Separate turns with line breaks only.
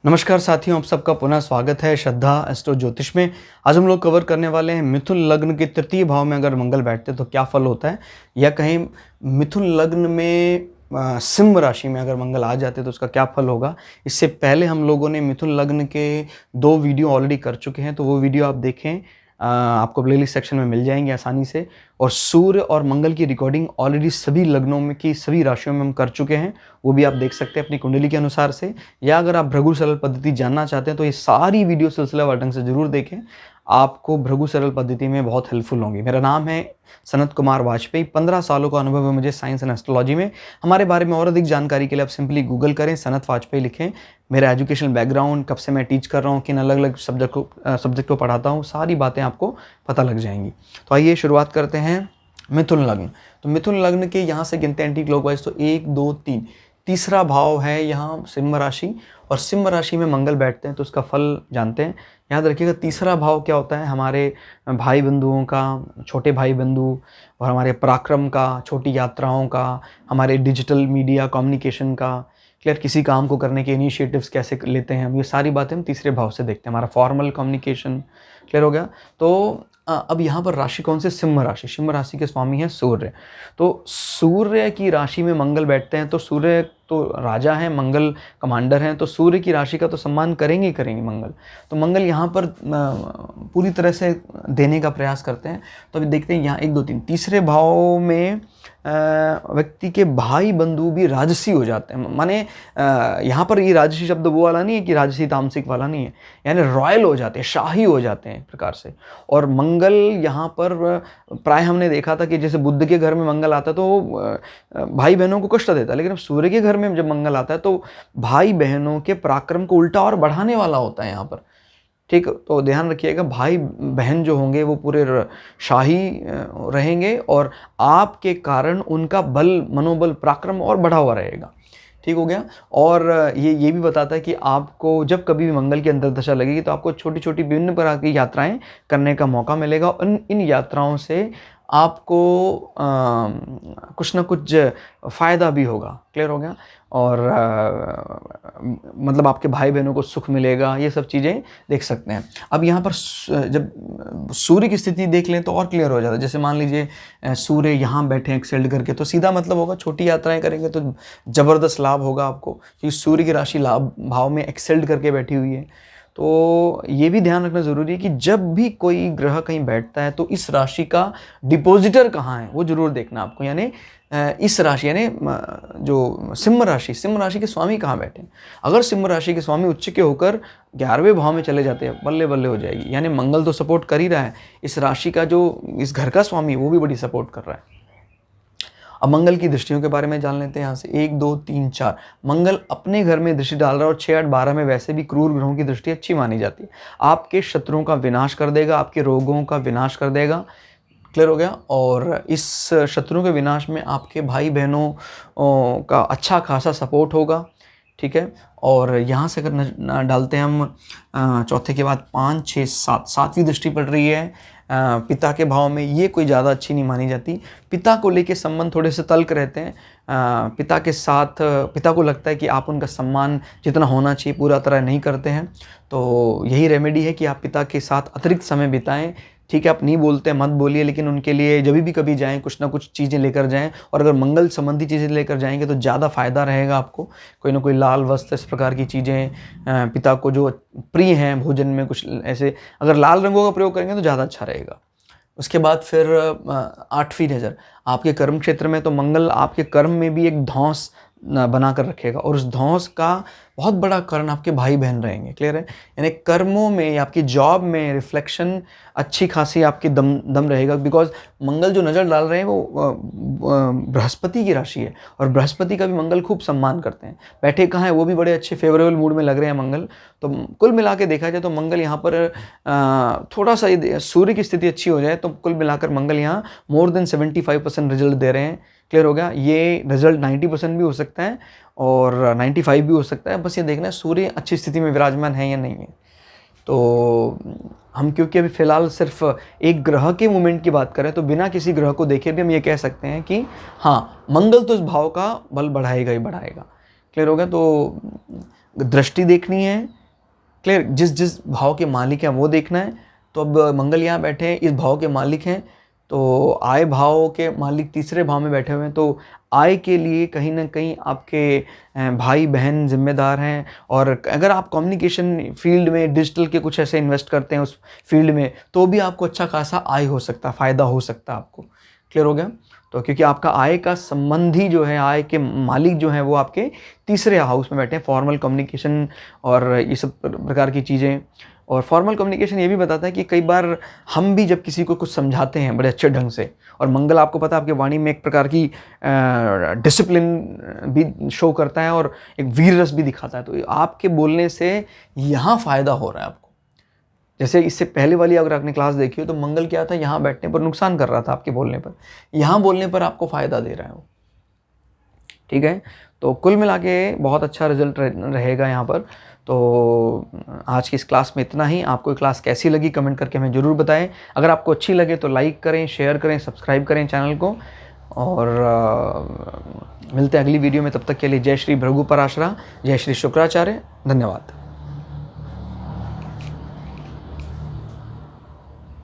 नमस्कार साथियों, आप सबका पुनः स्वागत है श्रद्धा एस्ट्रो ज्योतिष में। आज हम लोग कवर करने वाले हैं मिथुन लग्न के तृतीय भाव में अगर मंगल बैठते तो क्या फल होता है, या कहीं मिथुन लग्न में सिंह राशि में अगर मंगल आ जाते तो उसका क्या फल होगा। इससे पहले हम लोगों ने मिथुन लग्न के 2 वीडियो ऑलरेडी कर चुके हैं, तो वो वीडियो आप देखें, आपको प्लेलिस्ट सेक्शन में मिल जाएंगे आसानी से। और सूर्य और मंगल की रिकॉर्डिंग ऑलरेडी सभी लग्नों में की सभी राशियों में हम कर चुके हैं, वो भी आप देख सकते हैं अपनी कुंडली के अनुसार से। या अगर आप भृगु सरल पद्धति जानना चाहते हैं तो ये सारी वीडियो सिलसिलावार ढंग से जरूर देखें, आपको भृगु सरल पद्धति में बहुत हेल्पफुल होंगी। मेरा नाम है सनत कुमार वाजपेयी, 15 सालों का अनुभव है मुझे साइंस एंड एस्ट्रोलॉजी में। हमारे बारे में और अधिक जानकारी के लिए आप सिंपली गूगल करें, सनत वाजपेयी लिखें। मेरा एजुकेशनल बैकग्राउंड, कब से मैं टीच कर रहा हूँ, किन अलग अलग सब्जेक्ट को पढ़ाता हूँ, सारी बातें आपको पता लग जाएंगी। तो आइए शुरुआत करते हैं। मिथुन लग्न, तो मिथुन लग्न के यहाँ से गिनते हैं एंटी क्लॉकवाइज, तो 1 2 3, तीसरा भाव है यहाँ सिंह राशि, और सिंह राशि में मंगल बैठते हैं तो उसका फल जानते हैं। याद रखिएगा, तीसरा भाव क्या होता है, हमारे भाई बंधुओं का, छोटे भाई बंधु, और हमारे पराक्रम का, छोटी यात्राओं का, हमारे डिजिटल मीडिया कम्युनिकेशन का, क्लियर, किसी काम को करने के इनिशिएटिव्स कैसे लेते हैं हम, ये सारी बातें हम तीसरे भाव से देखते हैं। हमारा फॉर्मल कम्युनिकेशन क्लियर हो गया। तो अब यहाँ पर राशि कौन से, सिंह राशि। सिंह राशि के स्वामी हैं सूर्य। तो सूर्य की राशि में मंगल बैठते हैं, तो सूर्य तो राजा हैं, मंगल कमांडर हैं, तो सूर्य की राशि का तो सम्मान करेंगे ही करेंगे मंगल। तो मंगल यहाँ पर पूरी तरह से देने का प्रयास करते हैं। तो अभी देखते हैं यहाँ 1 2 3 तीसरे भाव में व्यक्ति के भाई बंधु भी राजसी हो जाते हैं। माने यहाँ पर ये राजसी शब्द वो वाला नहीं है कि राजसी तामसिक वाला नहीं है, यानी रॉयल हो जाते हैं, शाही हो जाते हैं एक प्रकार से। और मंगल यहाँ पर प्राय हमने देखा था कि जैसे बुद्ध के घर में मंगल आता है तो भाई बहनों को कष्ट देता है, लेकिन अब सूर्य के घर में जब मंगल आता है तो भाई बहनों के पराक्रम को उल्टा और बढ़ाने वाला होता है यहाँ पर। ठीक, तो ध्यान रखिएगा, भाई बहन जो होंगे वो पूरे शाही रहेंगे और आपके कारण उनका बल, मनोबल, पराक्रम और बढ़ा हुआ रहेगा। ठीक हो गया। और ये भी बताता है कि आपको जब कभी भी मंगल की अंतर दशा लगेगी तो आपको छोटी छोटी विभिन्न प्रकार की यात्राएं करने का मौका मिलेगा, और इन यात्राओं से आपको कुछ ना कुछ फ़ायदा भी होगा। क्लियर हो गया। और मतलब आपके भाई बहनों को सुख मिलेगा, ये सब चीज़ें देख सकते हैं। अब यहाँ पर जब सूर्य की स्थिति देख लें तो और क्लियर हो जाता है। जैसे मान लीजिए सूर्य यहाँ बैठे हैं एक्सेल्ड करके, तो सीधा मतलब होगा छोटी यात्राएं करेंगे तो ज़बरदस्त लाभ होगा आपको, क्योंकि सूर्य की राशि लाभ भाव में एक्सेल्ड करके बैठी हुई है। तो ये भी ध्यान रखना ज़रूरी है कि जब भी कोई ग्रह कहीं बैठता है तो इस राशि का डिपोजिटर कहाँ है वो जरूर देखना आपको। यानी इस राशि यानी जो सिंह राशि के स्वामी कहाँ बैठे हैं। अगर सिंह राशि के स्वामी उच्च के होकर 11वें भाव में चले जाते हैं, बल्ले बल्ले हो जाएगी। यानी मंगल तो सपोर्ट कर ही रहा है, इस राशि का जो इस घर का स्वामी वो भी बड़ी सपोर्ट कर रहा है। अब मंगल की दृष्टियों के बारे में जान लेते हैं। यहाँ से 1 2 3 4 मंगल अपने घर में दृष्टि डाल रहा है, और 6 8 12 में वैसे भी क्रूर ग्रहों की दृष्टि अच्छी मानी जाती है। आपके शत्रुओं का विनाश कर देगा, आपके रोगों का विनाश कर देगा। क्लियर हो गया। और इस शत्रुओं के विनाश में आपके भाई बहनों का अच्छा खासा सपोर्ट होगा। ठीक है। और यहाँ से अगर डालते हैं हम चौथे के बाद 5 6 7 सातवीं दृष्टि पड़ रही है पिता के भाव में, ये कोई ज़्यादा अच्छी नहीं मानी जाती। पिता को लेके संबंध थोड़े से तल्ख रहते हैं। पिता के साथ पिता को लगता है कि आप उनका सम्मान जितना होना चाहिए पूरा तरह नहीं करते हैं। तो यही रेमेडी है कि आप पिता के साथ अतिरिक्त समय बिताएं। ठीक है, आप नहीं बोलते मत बोलिए, लेकिन उनके लिए जब भी कभी जाएं कुछ ना कुछ चीज़ें लेकर जाएं। और अगर मंगल संबंधी चीज़ें लेकर जाएंगे तो ज़्यादा फ़ायदा रहेगा आपको। कोई ना कोई लाल वस्त्र, इस प्रकार की चीज़ें पिता को जो प्रिय हैं भोजन में, कुछ ऐसे अगर लाल रंगों का प्रयोग करेंगे तो ज़्यादा अच्छा रहेगा। उसके बाद फिर 8वीं नज़र आपके कर्म क्षेत्र में, तो मंगल आपके कर्म में भी एक धौंस बना कर रखेगा, और उस धौंस का बहुत बड़ा कारण आपके भाई बहन रहेंगे। क्लियर है। यानी कर्मों में या आपकी जॉब में रिफ्लेक्शन अच्छी खासी आपकी दम रहेगा, बिकॉज मंगल जो नज़र डाल रहे हैं वो बृहस्पति की राशि है, और बृहस्पति का भी मंगल खूब सम्मान करते हैं। बैठे कहाँ हैं, वो भी बड़े अच्छे फेवरेबल मूड में लग रहे हैं मंगल। तो कुल मिला के देखा जाए तो मंगल यहाँ पर थोड़ा सा सूर्य की स्थिति अच्छी हो जाए तो कुल मिलाकर मंगल यहाँ मोर देन 75% रिजल्ट दे रहे हैं। क्लियर हो गया। ये रिजल्ट 90% भी हो सकता है और 95 भी हो सकता है। बस ये देखना है सूर्य अच्छी स्थिति में विराजमान है या नहीं है। तो हम क्योंकि अभी फ़िलहाल सिर्फ एक ग्रह के मूवमेंट की बात करें तो बिना किसी ग्रह को देखे भी हम ये कह सकते हैं कि हाँ, मंगल तो इस भाव का बल बढ़ाएगा ही बढ़ाएगा। क्लियर हो गया? तो दृष्टि देखनी है, क्लियर, जिस जिस भाव के मालिक हैं वो देखना है। तो अब मंगल यहाँ बैठे हैं, इस भाव के मालिक हैं, तो आय भाव के मालिक तीसरे भाव में बैठे हुए हैं, तो आय के लिए कहीं ना कहीं आपके भाई बहन जिम्मेदार हैं। और अगर आप कम्युनिकेशन फील्ड में डिजिटल के कुछ ऐसे इन्वेस्ट करते हैं उस फील्ड में, तो भी आपको अच्छा खासा आय हो सकता है, फ़ायदा हो सकता है आपको। क्लियर हो गया? तो क्योंकि आपका आय का संबंधी जो है, आय के मालिक जो हैं वो आपके तीसरे हाउस में बैठे हैं, फॉर्मल कम्युनिकेशन और ये सब प्रकार की चीज़ें। और फॉर्मल कम्युनिकेशन ये भी बताता है कि कई बार हम भी जब किसी को कुछ समझाते हैं बड़े अच्छे ढंग से, और मंगल आपको पता है आपकी वाणी में एक प्रकार की डिसिप्लिन भी शो करता है और एक वीर रस भी दिखाता है, तो आपके बोलने से यहाँ फ़ायदा हो रहा है आपको। जैसे इससे पहले वाली अगर आपने क्लास देखी हो तो मंगल क्या था, यहाँ बैठने पर नुकसान कर रहा था आपके बोलने पर, यहाँ बोलने पर आपको फ़ायदा दे रहा है वो। ठीक है? तो कुल मिला के बहुत अच्छा रिजल्ट रहेगा यहाँ पर। तो आज की इस क्लास में इतना ही। आपको ये क्लास कैसी लगी कमेंट करके हमें ज़रूर बताएं। अगर आपको अच्छी लगे तो लाइक करें, शेयर करें, सब्सक्राइब करें चैनल को। और मिलते हैं अगली वीडियो में। तब तक के लिए जय श्री भृगु पराशरा, जय श्री शुक्राचार्य, धन्यवाद।